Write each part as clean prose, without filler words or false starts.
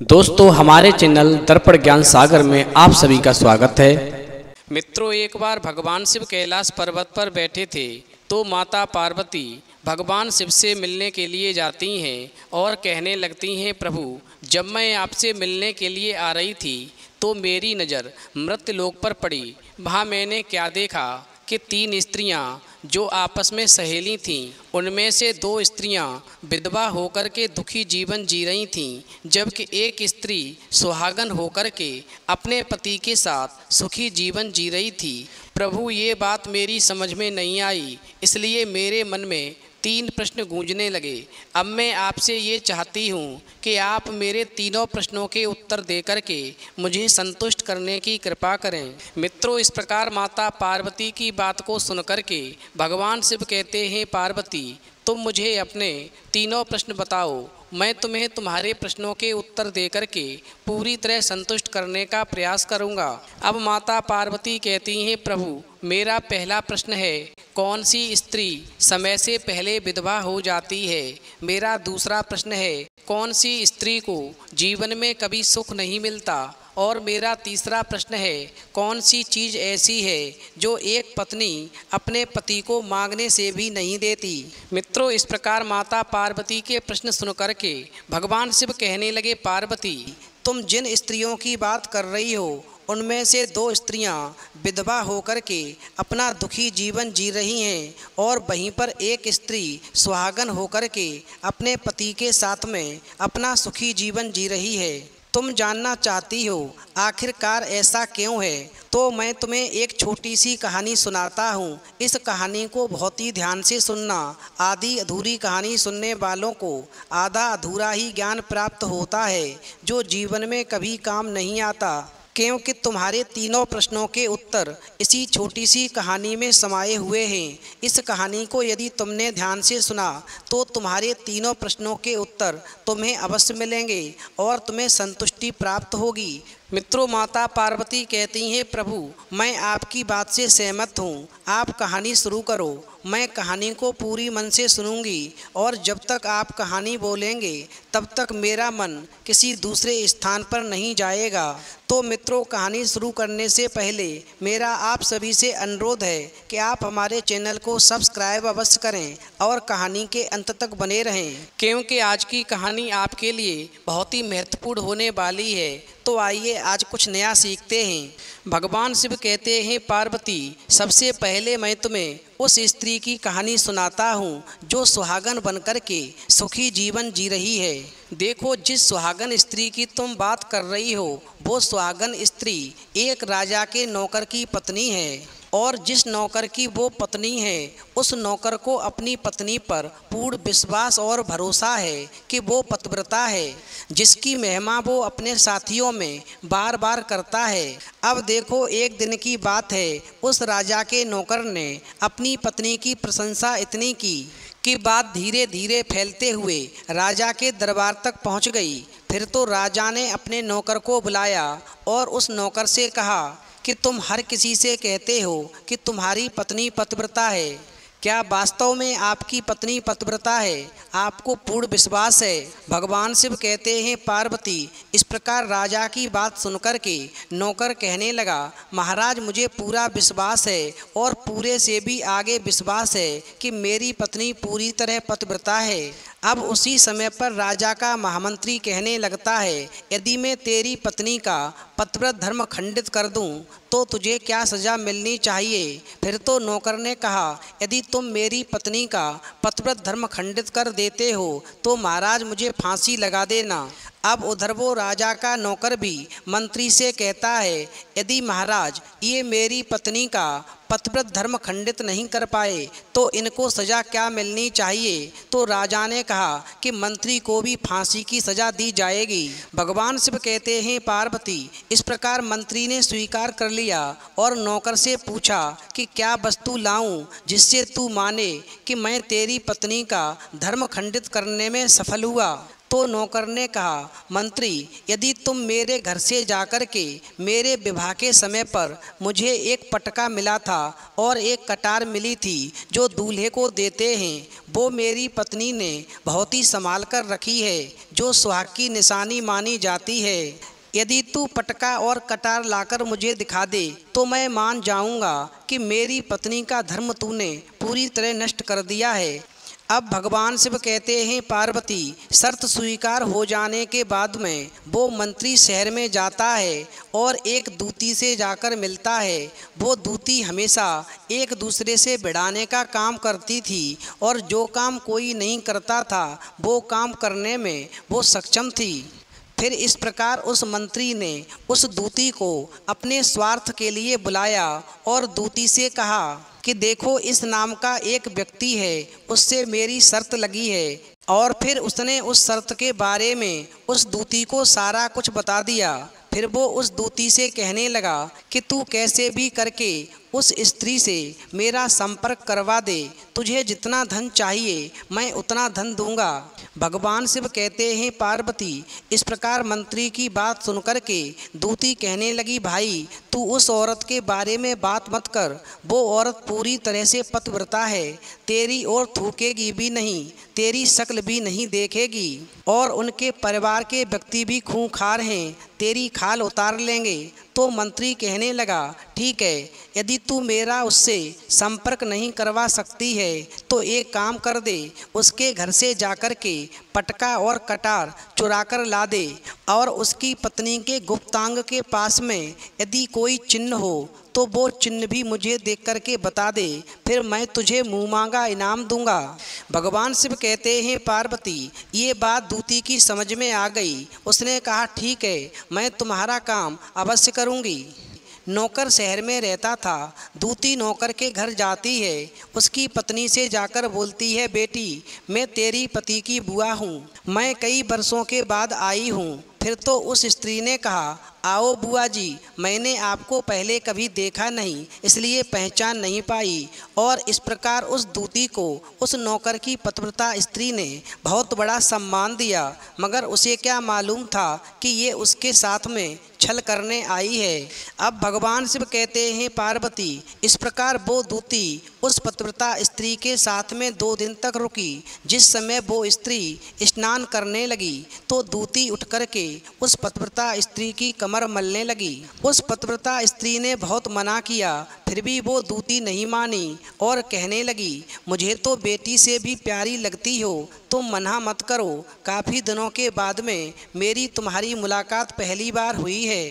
दोस्तों हमारे चैनल दर्पण ज्ञान सागर में आप सभी का स्वागत है। मित्रों, एक बार भगवान शिव कैलाश पर्वत पर बैठे थे तो माता पार्वती भगवान शिव से मिलने के लिए जाती हैं और कहने लगती हैं, प्रभु जब मैं आपसे मिलने के लिए आ रही थी तो मेरी नज़र मृत्युलोक पर पड़ी। वहाँ मैंने क्या देखा कि 3 स्त्रियां जो आपस में सहेली थीं, उनमें से 2 स्त्रियां विधवा होकर के दुखी जीवन जी रही थीं, जबकि एक स्त्री सुहागन होकर के अपने पति के साथ सुखी जीवन जी रही थी। प्रभु, ये बात मेरी समझ में नहीं आई, इसलिए मेरे मन में 3 प्रश्न गूंजने लगे। अब मैं आपसे ये चाहती हूँ कि आप मेरे तीनों प्रश्नों के उत्तर दे करके मुझे संतुष्ट करने की कृपा करें। मित्रों, इस प्रकार माता पार्वती की बात को सुनकर के भगवान शिव कहते हैं, पार्वती तुम मुझे अपने तीनों प्रश्न बताओ, मैं तुम्हें तुम्हारे प्रश्नों के उत्तर देकर के पूरी तरह संतुष्ट करने का प्रयास करूंगा। अब माता पार्वती कहती हैं, प्रभु मेरा पहला प्रश्न है, कौन सी स्त्री समय से पहले विधवा हो जाती है? मेरा दूसरा प्रश्न है, कौन सी स्त्री को जीवन में कभी सुख नहीं मिलता? और मेरा तीसरा प्रश्न है, कौन सी चीज़ ऐसी है जो एक पत्नी अपने पति को मांगने से भी नहीं देती? मित्रों, इस प्रकार माता पार्वती के प्रश्न सुनकर के भगवान शिव कहने लगे, पार्वती तुम जिन स्त्रियों की बात कर रही हो उनमें से 2 स्त्रियां विधवा होकर के अपना दुखी जीवन जी रही हैं और वहीं पर एक स्त्री सुहागन होकर के अपने पति के साथ में अपना सुखी जीवन जी रही है। तुम जानना चाहती हो आखिरकार ऐसा क्यों है? तो मैं तुम्हें एक छोटी सी कहानी सुनाता हूँ। इस कहानी को बहुत ही ध्यान से सुनना। आधी अधूरी कहानी सुनने वालों को आधा अधूरा ही ज्ञान प्राप्त होता है, जो जीवन में कभी काम नहीं आता, क्योंकि तुम्हारे तीनों प्रश्नों के उत्तर इसी छोटी सी कहानी में समाये हुए हैं। इस कहानी को यदि तुमने ध्यान से सुना तो तुम्हारे तीनों प्रश्नों के उत्तर तुम्हें अवश्य मिलेंगे और तुम्हें संतुष्टि प्राप्त होगी। मित्रों, माता पार्वती कहती हैं, प्रभु मैं आपकी बात से सहमत हूँ, आप कहानी शुरू करो। मैं कहानी को पूरी मन से सुनूंगी और जब तक आप कहानी बोलेंगे तब तक मेरा मन किसी दूसरे स्थान पर नहीं जाएगा। तो मित्रों, कहानी शुरू करने से पहले मेरा आप सभी से अनुरोध है कि आप हमारे चैनल को सब्सक्राइब अवश्य करें और कहानी के अंत तक बने रहें, क्योंकि आज की कहानी आपके लिए बहुत ही महत्वपूर्ण होने वाली है। तो आइए आज कुछ नया सीखते हैं। भगवान शिव कहते हैं, पार्वती सबसे पहले मैं तुम्हें उस स्त्री की कहानी सुनाता हूँ जो सुहागन बनकर के सुखी जीवन जी रही है। देखो, जिस सुहागन स्त्री की तुम बात कर रही हो वो सुहागन स्त्री एक राजा के नौकर की पत्नी है, और जिस नौकर की वो पत्नी है उस नौकर को अपनी पत्नी पर पूर्ण विश्वास और भरोसा है कि वो पतिव्रता है, जिसकी महिमा वो अपने साथियों में बार बार करता है। अब देखो, एक दिन की बात है, उस राजा के नौकर ने अपनी पत्नी की प्रशंसा इतनी की कि बात धीरे धीरे फैलते हुए राजा के दरबार तक पहुंच गई। फिर तो राजा ने अपने नौकर को बुलाया और उस नौकर से कहा कि तुम हर किसी से कहते हो कि तुम्हारी पत्नी पतिव्रता है, क्या वास्तव में आपकी पत्नी पतिव्रता है? आपको पूर्ण विश्वास है? भगवान शिव कहते हैं, पार्वती इस प्रकार राजा की बात सुनकर के नौकर कहने लगा, महाराज मुझे पूरा विश्वास है और पूरे से भी आगे विश्वास है कि मेरी पत्नी पूरी तरह पतिव्रता है। अब उसी समय पर राजा का महामंत्री कहने लगता है, यदि मैं तेरी पत्नी का पतिव्रत धर्म खंडित कर दूं तो तुझे क्या सज़ा मिलनी चाहिए? फिर तो नौकर ने कहा, यदि तुम मेरी पत्नी का पतिव्रत धर्म खंडित कर देते हो तो महाराज मुझे फांसी लगा देना। अब उधर वो राजा का नौकर भी मंत्री से कहता है, यदि महाराज ये मेरी पत्नी का पतिव्रत धर्म खंडित नहीं कर पाए तो इनको सज़ा क्या मिलनी चाहिए? तो राजा ने कहा कि मंत्री को भी फांसी की सज़ा दी जाएगी। भगवान शिव कहते हैं, पार्वती इस प्रकार मंत्री ने स्वीकार कर लिया और नौकर से पूछा कि क्या वस्तु लाऊं जिससे तू माने कि मैं तेरी पत्नी का धर्म खंडित करने में सफल हुआ? तो नौकर ने कहा, मंत्री, यदि तुम मेरे घर से जाकर के मेरे विवाह के समय पर मुझे एक पटका मिला था और एक कटार मिली थी जो दूल्हे को देते हैं, वो मेरी पत्नी ने बहुत ही संभाल कर रखी है, जो सुहाग की निशानी मानी जाती है। यदि तू पटका और कटार लाकर मुझे दिखा दे तो मैं मान जाऊंगा कि मेरी पत्नी का धर्म तूने पूरी तरह नष्ट कर दिया है। अब भगवान शिव कहते हैं, पार्वती, शर्त स्वीकार हो जाने के बाद में वो मंत्री शहर में जाता है और एक दूती से जाकर मिलता है। वो दूती हमेशा एक दूसरे से भिड़ाने का काम करती थी और जो काम कोई नहीं करता था वो काम करने में वो सक्षम थी। फिर इस प्रकार उस मंत्री ने उस दूती को अपने स्वार्थ के लिए बुलाया और दूती से कहा कि देखो, इस नाम का एक व्यक्ति है, उससे मेरी शर्त लगी है। और फिर उसने उस शर्त के बारे में उस दूती को सारा कुछ बता दिया। फिर वो उस दूती से कहने लगा कि तू कैसे भी करके उस स्त्री से मेरा संपर्क करवा दे, तुझे जितना धन चाहिए मैं उतना धन दूंगा। भगवान शिव कहते हैं, पार्वती, इस प्रकार मंत्री की बात सुनकर के दूती कहने लगी, भाई तू उस औरत के बारे में बात मत कर, वो औरत पूरी तरह से पतिव्रता है, तेरी ओर थूकेगी भी नहीं, तेरी शक्ल भी नहीं देखेगी और उनके परिवार के व्यक्ति भी खूंखार हैं, तेरी खाल उतार लेंगे। तो मंत्री कहने लगा, ठीक है, यदि तू मेरा उससे संपर्क नहीं करवा सकती है तो एक काम कर दे, उसके घर से जाकर के पटका और कटार चुरा कर ला दे और उसकी पत्नी के गुप्तांग के पास में यदि कोई चिन्ह हो तो वो चिन्ह भी मुझे देख कर के बता दे, फिर मैं तुझे मुँह मांगा इनाम दूंगा। भगवान शिव कहते हैं, पार्वती, ये बात दूती की समझ में आ गई। उसने कहा, ठीक है, मैं तुम्हारा काम अवश्य करूंगी। नौकर शहर में रहता था। दूती नौकर के घर जाती है, उसकी पत्नी से जाकर बोलती है, बेटी, मैं तेरी पति की बुआ हूँ, मैं कई वर्षों के बाद आई हूँ। फिर तो उस स्त्री ने कहा, आओ बुआ जी, मैंने आपको पहले कभी देखा नहीं, इसलिए पहचान नहीं पाई। और इस प्रकार उस दूती को उस नौकर की पतिव्रता स्त्री ने बहुत बड़ा सम्मान दिया, मगर उसे क्या मालूम था कि ये उसके साथ में छल करने आई है। अब भगवान शिव कहते हैं, पार्वती, इस प्रकार वो दूती उस पतिव्रता स्त्री के साथ में 2 दिन तक रुकी। जिस समय वो स्त्री स्नान करने लगी तो दूती उठ कर के उस पतिव्रता स्त्री की कमर मलने लगी। उस पतिव्रता स्त्री ने बहुत मना किया, फिर भी वो दूती नहीं मानी और कहने लगी, मुझे तो बेटी से भी प्यारी लगती हो, तुम मना मत करो, काफ़ी दिनों के बाद में मेरी तुम्हारी मुलाकात पहली बार हुई है।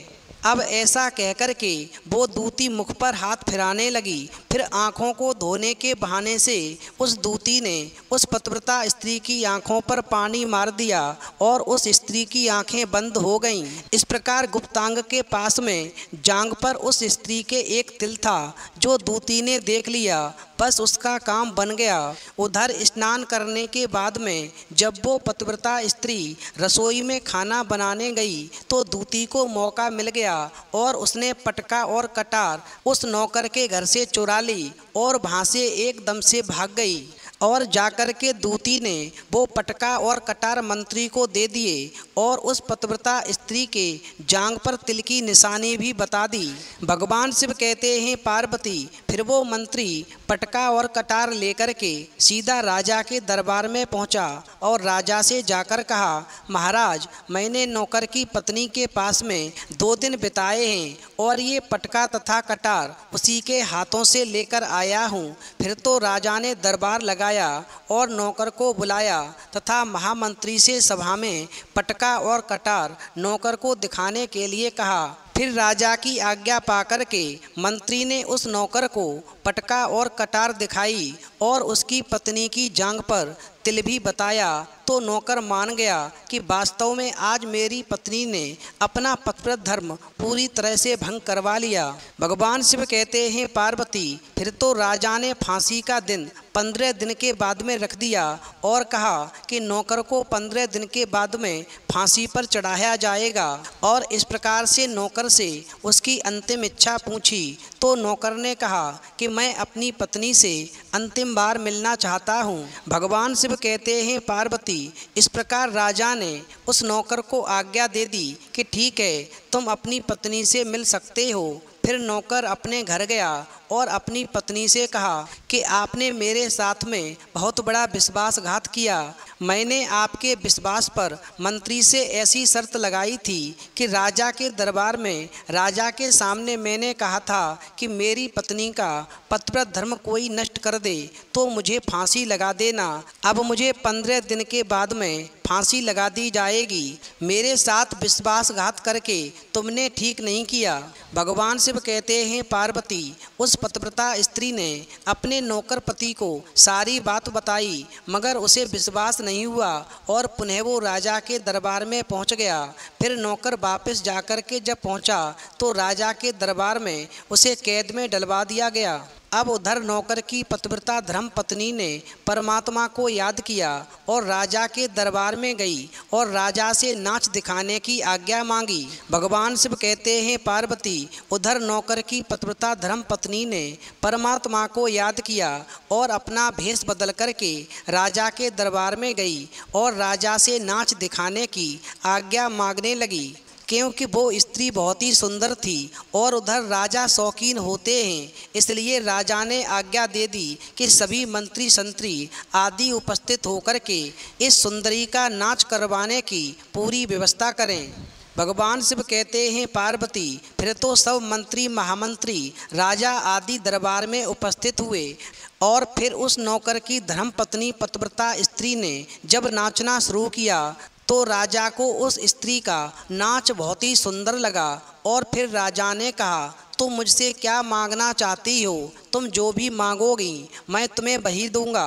अब ऐसा कहकर के वो दूती मुख पर हाथ फिराने लगी। फिर आँखों को धोने के बहाने से उस दूती ने उस पतिव्रता स्त्री की आँखों पर पानी मार दिया और उस स्त्री की आँखें बंद हो गईं। इस प्रकार गुप्तांग के पास में जांघ पर उस स्त्री के एक तिल था जो दूती ने देख लिया, बस उसका काम बन गया। उधर स्नान करने के बाद में जब वो पतिव्रता स्त्री रसोई में खाना बनाने गई तो दूती को मौका मिल गया और उसने पटका और कटार उस नौकर के घर से चुरा ली और वहाँ से एकदम से भाग गई। और जाकर के दूती ने वो पटका और कटार मंत्री को दे दिए और उस पतिव्रता स्त्री के जांघ पर तिल की निशानी भी बता दी। भगवान शिव कहते हैं, पार्वती, फिर वो मंत्री पटका और कटार लेकर के सीधा राजा के दरबार में पहुंचा और राजा से जाकर कहा, महाराज, मैंने नौकर की पत्नी के पास में 2 दिन बिताए हैं और ये पटका तथा कटार उसी के हाथों से लेकर आया हूँ। फिर तो राजा ने दरबार लगाया और नौकर को बुलाया तथा महामंत्री से सभा में पटका और कटार नौकर को दिखाने के लिए कहा। फिर राजा की आज्ञा पाकर के मंत्री ने उस नौकर को पटका और कटार दिखाई और उसकी पत्नी की जांघ पर तिल भी बताया तो नौकर मान गया कि वास्तव में आज मेरी पत्नी ने अपना पतिव्रत धर्म पूरी तरह से भंग करवा लिया। भगवान शिव कहते हैं, पार्वती, फिर तो राजा ने फांसी का दिन 15 दिन के बाद में रख दिया और कहा कि नौकर को 15 दिन के बाद में फांसी पर चढ़ाया जाएगा। और इस प्रकार से नौकर से उसकी अंतिम इच्छा पूछी तो नौकर ने कहा कि मैं अपनी पत्नी से अंतिम बार मिलना चाहता हूँ। भगवान शिव कहते हैं, पार्वती, पार्वती। इस प्रकार राजा ने उस नौकर को आज्ञा दे दी कि ठीक है, तुम अपनी पत्नी से मिल सकते हो। फिर नौकर अपने घर गया और अपनी पत्नी से कहा कि आपने मेरे साथ में बहुत बड़ा विश्वासघात किया। मैंने आपके विश्वास पर मंत्री से ऐसी शर्त लगाई थी कि राजा के दरबार में राजा के सामने मैंने कहा था कि मेरी पत्नी का पतिव्रत धर्म कोई नष्ट कर दे तो मुझे फांसी लगा देना। अब मुझे 15 दिन के बाद में फांसी लगा दी जाएगी। मेरे साथ विश्वासघात करके तुमने ठीक नहीं किया। भगवान शिव कहते हैं, पार्वती, उस पतिव्रता स्त्री ने अपने नौकर पति को सारी बात बताई, मगर उसे विश्वास नहीं हुआ और पुनः वो राजा के दरबार में पहुंच गया। फिर नौकर वापस जाकर के जब पहुंचा तो राजा के दरबार में उसे कैद में डलवा दिया गया। अब उधर नौकर की पतिव्रता धर्म पत्नी ने परमात्मा को याद किया और राजा के दरबार में गई और राजा से नाच दिखाने की आज्ञा मांगी। भगवान शिव कहते हैं, पार्वती, उधर नौकर की पतिव्रता धर्म पत्नी ने परमात्मा को याद किया और अपना भेष बदल करके राजा के दरबार में गई और राजा से नाच दिखाने की आज्ञा मांगने लगी, क्योंकि वो स्त्री बहुत ही सुंदर थी और उधर राजा शौकीन होते हैं। इसलिए राजा ने आज्ञा दे दी कि सभी मंत्री संतरी आदि उपस्थित होकर के इस सुंदरी का नाच करवाने की पूरी व्यवस्था करें। भगवान शिव कहते हैं, पार्वती, फिर तो सब मंत्री महामंत्री राजा आदि दरबार में उपस्थित हुए और फिर उस नौकर की धर्म पत्नी पतिव्रता स्त्री ने जब नाचना शुरू किया तो राजा को उस स्त्री का नाच बहुत ही सुंदर लगा और फिर राजा ने कहा, तुम मुझसे क्या मांगना चाहती हो? तुम जो भी मांगोगी मैं तुम्हें वही दूंगा।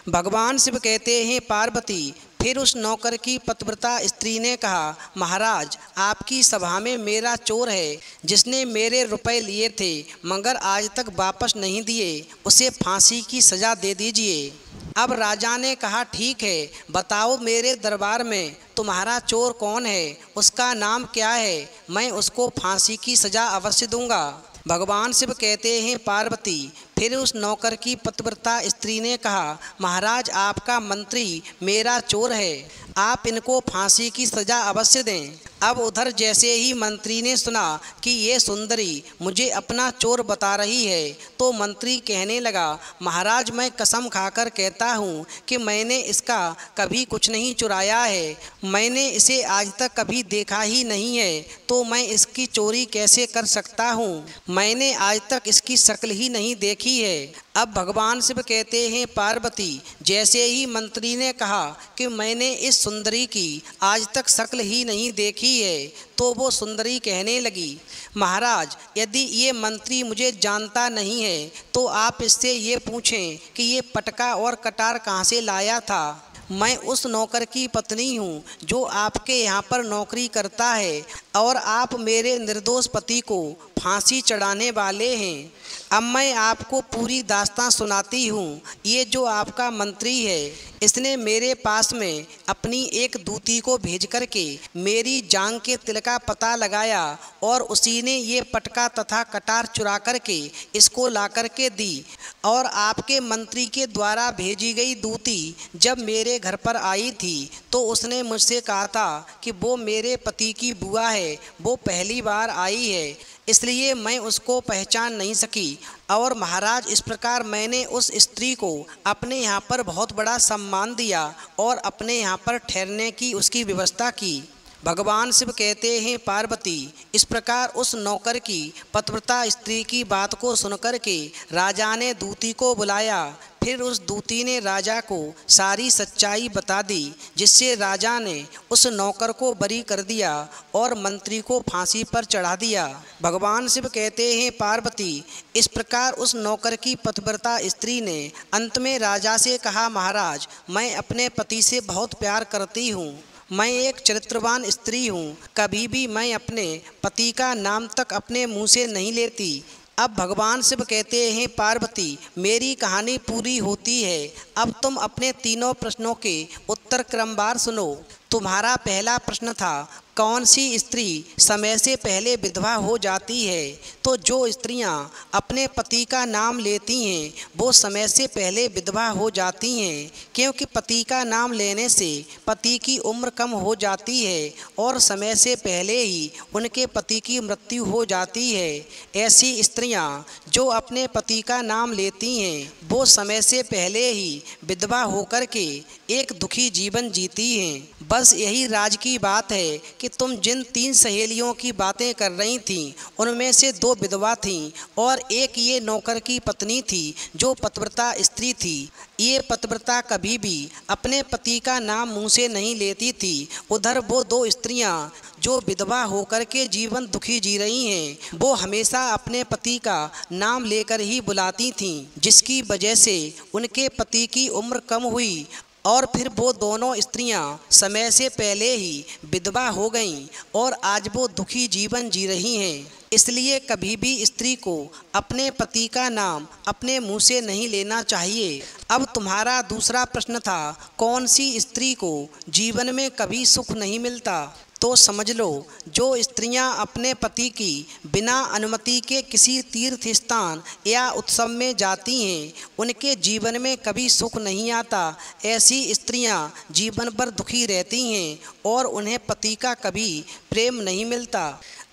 भगवान शिव कहते हैं, पार्वती, फिर उस नौकर की पतिव्रता स्त्री ने कहा, महाराज, आपकी सभा में मेरा चोर है जिसने मेरे रुपए लिए थे मगर आज तक वापस नहीं दिए, उसे फांसी की सज़ा दे दीजिए। अब राजा ने कहा, ठीक है, बताओ मेरे दरबार में तुम्हारा चोर कौन है, उसका नाम क्या है, मैं उसको फांसी की सज़ा अवश्य दूंगा। भगवान शिव कहते हैं, पार्वती, फिर उस नौकर की पतिव्रता स्त्री ने कहा, महाराज, आपका मंत्री मेरा चोर है, आप इनको फांसी की सज़ा अवश्य दें। अब उधर जैसे ही मंत्री ने सुना कि ये सुंदरी मुझे अपना चोर बता रही है तो मंत्री कहने लगा, महाराज, मैं कसम खाकर कहता हूँ कि मैंने इसका कभी कुछ नहीं चुराया है, मैंने इसे आज तक कभी देखा ही नहीं है, तो मैं इसकी चोरी कैसे कर सकता हूँ? मैंने आज तक इसकी शक्ल ही नहीं देखी है। अब भगवान शिव कहते हैं, पार्वती, जैसे ही मंत्री ने कहा कि मैंने इस सुंदरी की आज तक शक्ल ही नहीं देखी है तो वो सुंदरी कहने लगी, महाराज, यदि ये मंत्री मुझे जानता नहीं है तो आप इससे ये पूछें कि ये पटका और कटार कहाँ से लाया था। मैं उस नौकर की पत्नी हूँ जो आपके यहाँ पर नौकरी करता है और आप मेरे निर्दोष पति को फांसी चढ़ाने वाले हैं। अब मैं आपको पूरी दास्तान सुनाती हूँ। ये जो आपका मंत्री है, इसने मेरे पास में अपनी एक दूती को भेज करके मेरी जांग के तिल का पता लगाया और उसी ने ये पटका तथा कटार चुरा करके इसको ला करके दी और आपके मंत्री के द्वारा भेजी गई दूती जब मेरे घर पर आई थी तो उसने मुझसे कहा था कि वो मेरे पति की बुआ है, वो पहली बार आई है, इसलिए मैं उसको पहचान नहीं सकी। और महाराज, इस प्रकार मैंने उस स्त्री को अपने यहाँ पर बहुत बड़ा सम्मान दिया और अपने यहाँ पर ठहरने की उसकी व्यवस्था की। भगवान शिव कहते हैं, पार्वती, इस प्रकार उस नौकर की पतिव्रता स्त्री की बात को सुनकर के राजा ने दूती को बुलाया। फिर उस दूती ने राजा को सारी सच्चाई बता दी, जिससे राजा ने उस नौकर को बरी कर दिया और मंत्री को फांसी पर चढ़ा दिया। भगवान शिव कहते हैं, पार्वती, इस प्रकार उस नौकर की पतिव्रता स्त्री ने अंत में राजा से कहा, महाराज, मैं अपने पति से बहुत प्यार करती हूँ, मैं एक चरित्रवान स्त्री हूँ, कभी भी मैं अपने पति का नाम तक अपने मुँह से नहीं लेती। अब भगवान शिव कहते हैं, पार्वती, मेरी कहानी पूरी होती है, अब तुम अपने तीनों प्रश्नों के उत्तर क्रमवार सुनो। तुम्हारा पहला प्रश्न था कौन सी स्त्री समय से पहले विधवा हो जाती है। तो जो स्त्रियां अपने पति का नाम लेती हैं वो समय से पहले विधवा हो जाती हैं, क्योंकि पति का नाम लेने से पति की उम्र कम हो जाती है और समय से पहले ही उनके पति की मृत्यु हो जाती है। ऐसी स्त्रियां जो अपने पति का नाम लेती हैं वो समय से पहले ही विधवा होकर के एक दुखी जीवन जीती हैं। बस यही राज की बात है कि तुम जिन 3 सहेलियों की बातें कर रही थीं उनमें से 2 विधवा थीं और एक ये नौकर की पत्नी थी जो पतिव्रता स्त्री थी। ये पतिव्रता कभी भी अपने पति का नाम मुंह से नहीं लेती थी। उधर वो 2 स्त्रियां जो विधवा होकर के जीवन दुखी जी रही हैं वो हमेशा अपने पति का नाम लेकर ही बुलाती थीं, जिसकी वजह से उनके पति की उम्र कम हुई और फिर वो दोनों स्त्रियां समय से पहले ही विधवा हो गईं और आज वो दुखी जीवन जी रही हैं। इसलिए कभी भी स्त्री को अपने पति का नाम अपने मुंह से नहीं लेना चाहिए। अब तुम्हारा दूसरा प्रश्न था कौन सी स्त्री को जीवन में कभी सुख नहीं मिलता। तो समझ लो, जो स्त्रियां अपने पति की बिना अनुमति के किसी तीर्थ स्थान या उत्सव में जाती हैं उनके जीवन में कभी सुख नहीं आता। ऐसी स्त्रियां जीवन भर दुखी रहती हैं और उन्हें पति का कभी प्रेम नहीं मिलता।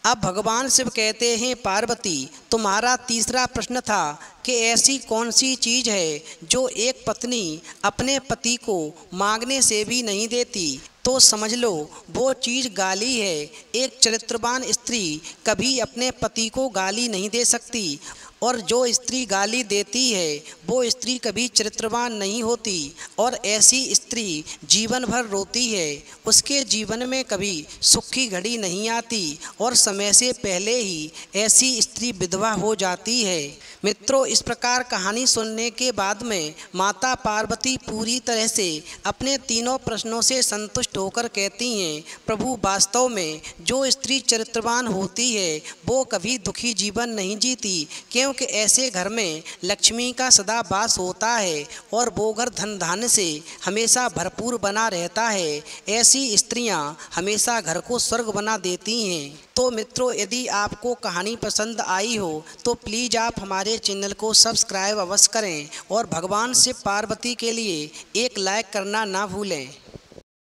अब भगवान शिव कहते हैं पार्वती, तुम्हारा तीसरा प्रश्न था कि ऐसी कौन सी चीज़ है जो एक पत्नी अपने पति को मांगने से भी नहीं देती। तो समझ लो, वो चीज़ गाली है। एक चरित्रवान स्त्री कभी अपने पति को गाली नहीं दे सकती और जो स्त्री गाली देती है वो स्त्री कभी चरित्रवान नहीं होती और ऐसी स्त्री जीवन भर रोती है। उसके जीवन में कभी सुख की घड़ी नहीं आती और समय से पहले ही ऐसी स्त्री विधवा हो जाती है। मित्रों, इस प्रकार कहानी सुनने के बाद में माता पार्वती पूरी तरह से अपने तीनों प्रश्नों से संतुष्ट होकर कहती हैं, प्रभु वास्तव में जो स्त्री चरित्रवान होती है वो कभी दुखी जीवन नहीं जीती, क्योंकि ऐसे घर में लक्ष्मी का सदा वास होता है और वो घर धन धान्य से हमेशा भरपूर बना रहता है। ऐसी स्त्रियां हमेशा घर को स्वर्ग बना देती हैं। तो मित्रों, यदि आपको कहानी पसंद आई हो तो प्लीज़ आप हमारे चैनल को सब्सक्राइब अवश्य करें और भगवान शिव पार्वती के लिए एक लाइक करना ना भूलें।